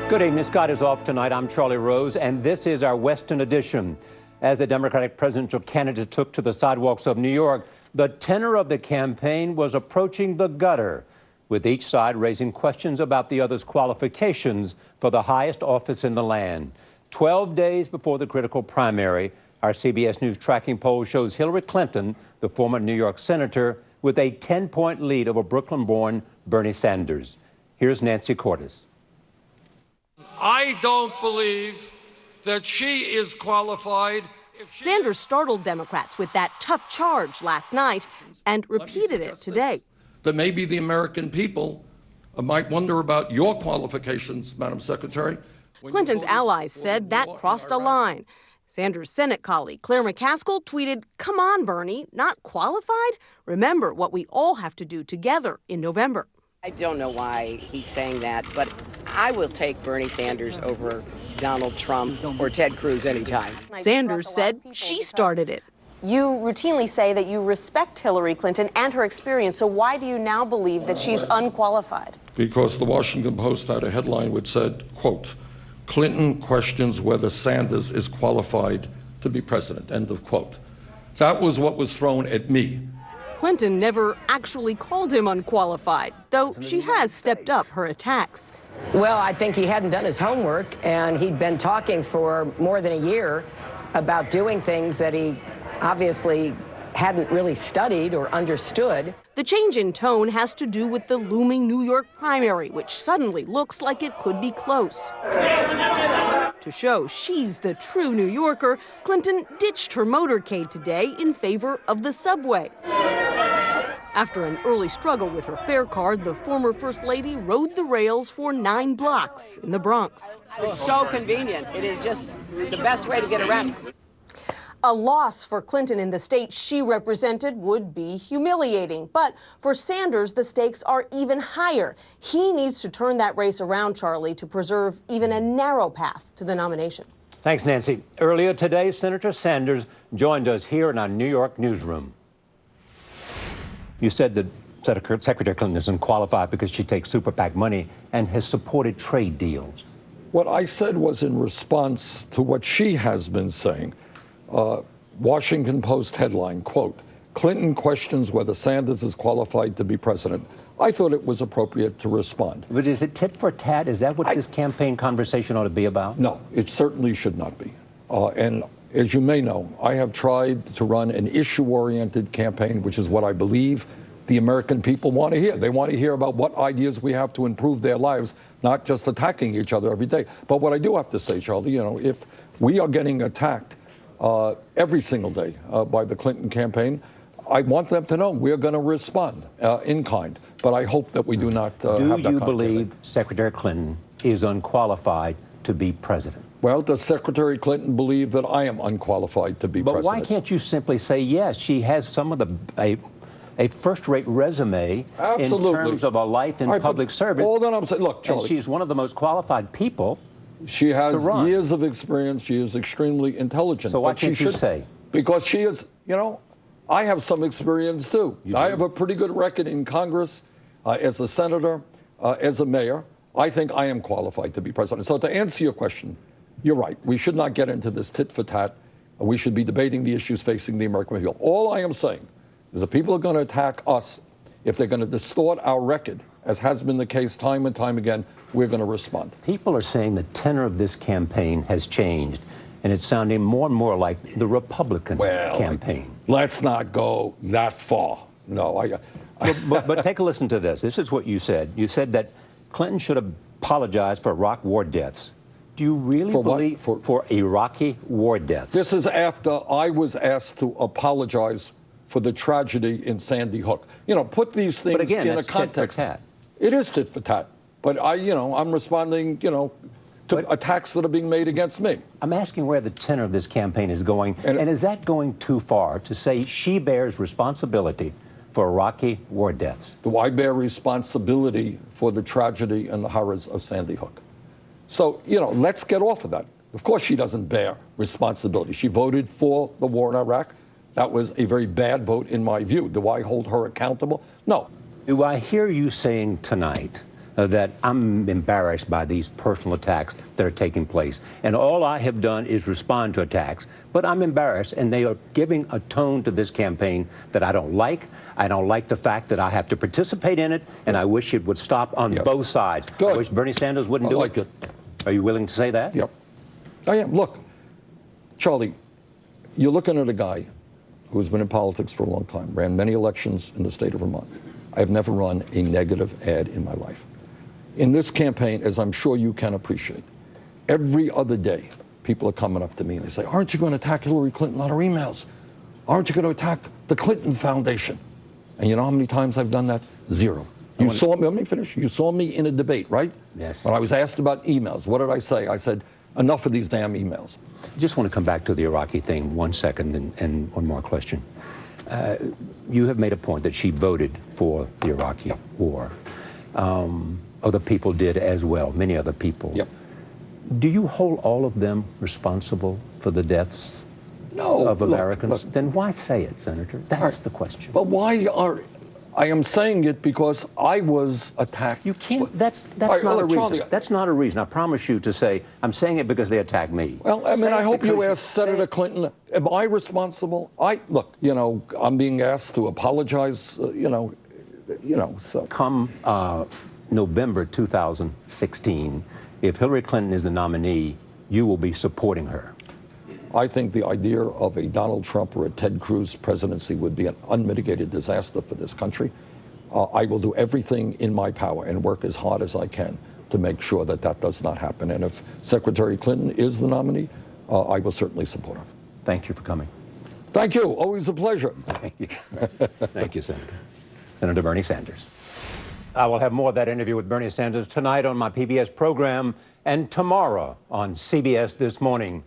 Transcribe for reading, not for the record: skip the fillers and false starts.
Good evening. Scott is off tonight. I'm Charlie Rose, and this is our Western edition. As the Democratic presidential candidates took to the sidewalks of New York, the tenor of the campaign was approaching the gutter, with each side raising questions about the other's qualifications for the highest office in the land. 12 days before the critical primary, our CBS News tracking poll shows Hillary Clinton, the former New York senator, with a 10-point lead over Brooklyn-born Bernie Sanders. Here's Nancy Cordes. I don't believe that she is qualified. Sanders startled Democrats with that tough charge last night and repeated it today. That maybe the American people might wonder about your qualifications, Madam Secretary. Clinton's allies said that crossed a line. Sanders' Senate colleague Claire McCaskill tweeted, "Come on, Bernie, not qualified? Remember what we all have to do together in November." I don't know why he's saying that, but I will take Bernie Sanders over Donald Trump or Ted Cruz anytime. Sanders said she started it. You routinely say that you respect Hillary Clinton and her experience, so why do you now believe that she's unqualified? Because the Washington Post had a headline which said, quote, "Clinton questions whether Sanders is qualified to be president," end of quote. That was what was thrown at me. Clinton never actually called him unqualified, though she has stepped up her attacks. Well, I think he hadn't done his homework, and he'd been talking for more than a year about doing things that he obviously hadn't really studied or understood. The change in tone has to do with the looming New York primary, which suddenly looks like it could be close. To show she's the true New Yorker, Clinton ditched her motorcade today in favor of the subway. After an early struggle with her fare card, the former First Lady rode the rails for 9 blocks in the Bronx. It's so convenient. It is just the best way to get around. A loss for Clinton in the state she represented would be humiliating. But for Sanders, the stakes are even higher. He needs to turn that race around, Charlie, to preserve even a narrow path to the nomination. Thanks, Nancy. Earlier today, Senator Sanders joined us here in our New York newsroom. You said that Secretary Clinton is unqualified because she takes super PAC money and has supported trade deals. What I said was in response to what she has been saying. Washington Post headline, quote, "Clinton questions whether Sanders is qualified to be president." I thought it was appropriate to respond. But is it tit for tat? Is that what this campaign conversation ought to be about? No, it certainly should not be. And as you may know, I have tried to run an issue-oriented campaign, which is what I believe the American people want to hear. They want to hear about what ideas we have to improve their lives, not just attacking each other every day. But what I do have to say, Charlie, you know, if we are getting attacked every single day by the Clinton campaign, I want them to know we're going to respond in kind. But I hope that we do not have that. Do you believe Secretary Clinton is unqualified to be president? Well, does Secretary Clinton believe that I am unqualified to be president? But why can't you simply say yes? She has some of a first-rate resume Absolutely. In terms of a life in public service. All that I'm saying, look, Charlie, and she's one of the most qualified people. She has years of experience. She is extremely intelligent. So why can't you say? Because she is, you know, I have some experience too. I have a pretty good record in Congress as a senator, as a mayor. I think I am qualified to be president. So to answer your question, you're right. We should not get into this tit for tat. We should be debating the issues facing the American people. All I am saying is that people are going to attack us if they're going to distort our record, as has been the case time and time again. We're going to respond. People are saying the tenor of this campaign has changed, and it's sounding more and more like the Republican campaign. Let's not go that far. No, but take a listen to this. This is what you said. You said that Clinton should apologize for Iraq war deaths. Do you really believe for Iraqi war deaths? This is after I was asked to apologize for the tragedy in Sandy Hook. You know, put these things in a context. Tit for tat. It is tit for tat. But I'm responding, to attacks that are being made against me. I'm asking where the tenor of this campaign is going, and is that going too far to say she bears responsibility for Iraqi war deaths? Do I bear responsibility for the tragedy and the horrors of Sandy Hook? So, let's get off of that. Of course she doesn't bear responsibility. She voted for the war in Iraq. That was a very bad vote in my view. Do I hold her accountable? No. Do I hear you saying tonight that I'm embarrassed by these personal attacks that are taking place. And all I have done is respond to attacks. But I'm embarrassed, and they are giving a tone to this campaign that I don't like. I don't like the fact that I have to participate in it, and I wish it would stop on both sides. Good. I wish Bernie Sanders wouldn't do like it. Are you willing to say that? Yep. I am. Look, Charlie, you're looking at a guy who has been in politics for a long time, ran many elections in the state of Vermont. I have never run a negative ad in my life. In this campaign, as I'm sure you can appreciate, every other day, people are coming up to me and they say, aren't you going to attack Hillary Clinton on her emails? Aren't you going to attack the Clinton Foundation? And you know how many times I've done that? Zero. You saw me, let me finish. You saw me in a debate, right? Yes. When I was asked about emails, what did I say? I said, enough of these damn emails. Just want to come back to the Iraqi thing 1 second and one more question. You have made a point that she voted for the Iraqi war. Other people did as well, many other people. Yep. Do you hold all of them responsible for the deaths No, of Americans? look. Then why say it, Senator? That's the question. But why are, I am saying it because I was attacked. You can't, that's All right, not a look, reason. Charlie, That's not a reason. I promise you to say, I'm saying it because they attacked me. Well, I mean, Say I it hope you because ask Senator Clinton, am I responsible? Look, you know, I'm being asked to apologize, so. Come November 2016, if Hillary Clinton is the nominee, you will be supporting her. I think the idea of a Donald Trump or a Ted Cruz presidency would be an unmitigated disaster for this country. I will do everything in my power and work as hard as I can to make sure that that does not happen. And if Secretary Clinton is the nominee, I will certainly support her. Thank you for coming. Thank you. Always a pleasure. Thank you. Thank you, Senator. Senator Bernie Sanders. I will have more of that interview with Bernie Sanders tonight on my PBS program and tomorrow on CBS This Morning.